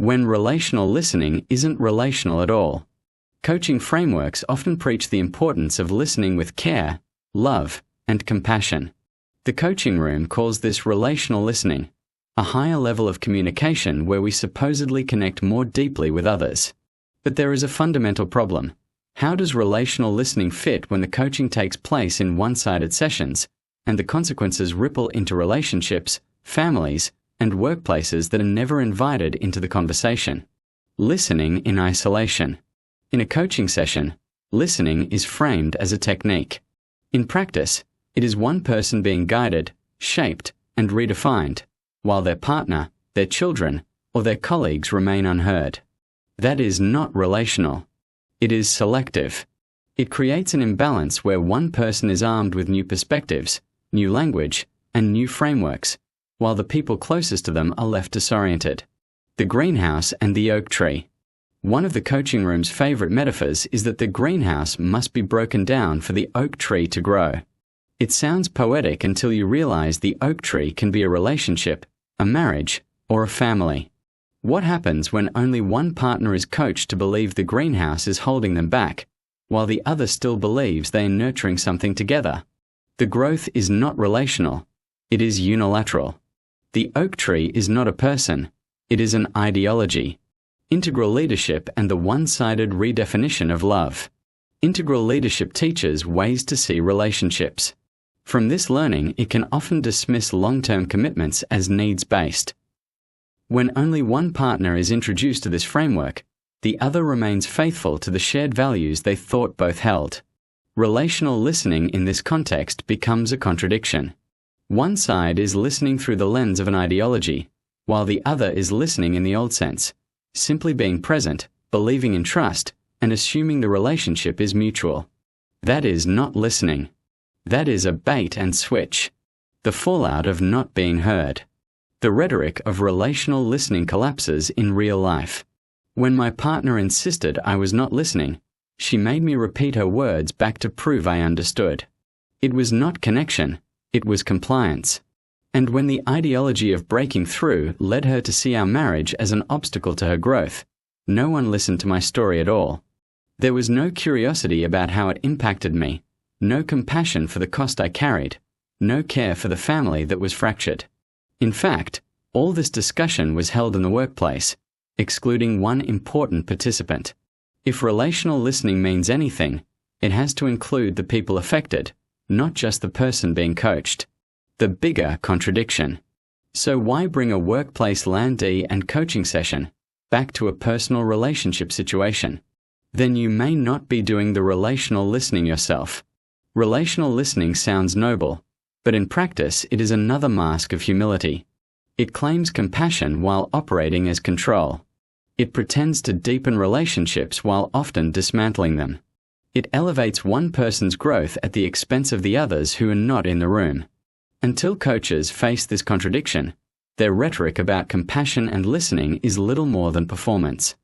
when relational listening isn't relational at all. Coaching frameworks often preach the importance of listening with care, love, and compassion. The coaching room calls this relational listening, a higher level of communication where we supposedly connect more deeply with others. But there is a fundamental problem. How does relational listening fit when the coaching takes place in one-sided sessions, and the consequences ripple into relationships, families, and workplaces that are never invited into the conversation? Listening in isolation. In a coaching session, listening is framed as a technique. In practice, it is one person being guided, shaped, and redefined, while their partner, their children, or their colleagues remain unheard. That is not relational. It is selective. It creates an imbalance where one person is armed with new perspectives, new language, and new frameworks, while the people closest to them are left disoriented. The greenhouse and the oak tree. One of the coaching room's favorite metaphors is that the greenhouse must be broken down for the oak tree to grow. It sounds poetic until you realize the oak tree can be a relationship, a marriage, or a family. What happens when only one partner is coached to believe the greenhouse is holding them back, while the other still believes they are nurturing something together? The growth is not relational. It is unilateral. The oak tree is not a person. It is an ideology. Integral leadership and the one-sided redefinition of love. Integral leadership teaches ways to see relationships. From this learning, it can often dismiss long-term commitments as needs-based. When only one partner is introduced to this framework, the other remains faithful to the shared values they thought both held. Relational listening in this context becomes a contradiction. One side is listening through the lens of an ideology, while the other is listening in the old sense, simply being present, believing in trust, and assuming the relationship is mutual. That is not listening. That is a bait and switch. The fallout of not being heard. The rhetoric of relational listening collapses in real life. When my partner insisted I was not listening, she made me repeat her words back to prove I understood. It was not connection, it was compliance. And when the ideology of breaking through led her to see our marriage as an obstacle to her growth, no one listened to my story at all. There was no curiosity about how it impacted me, no compassion for the cost I carried, no care for the family that was fractured. In fact, all this discussion was held in the workplace, excluding one important participant. If relational listening means anything, it has to include the people affected, not just the person being coached. The bigger contradiction. So why bring a workplace L&D and coaching session back to a personal relationship situation? Then you may not be doing the relational listening yourself. Relational listening sounds noble, but in practice it is another mask of humility. It claims compassion while operating as control. It pretends to deepen relationships while often dismantling them. It elevates one person's growth at the expense of the others who are not in the room. Until coaches face this contradiction, their rhetoric about compassion and listening is little more than performance.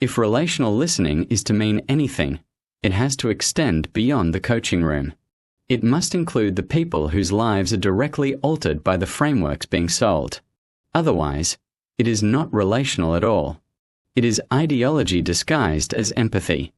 If relational listening is to mean anything, it has to extend beyond the coaching room. It must include the people whose lives are directly altered by the frameworks being sold. Otherwise, it is not relational at all. It is ideology disguised as empathy.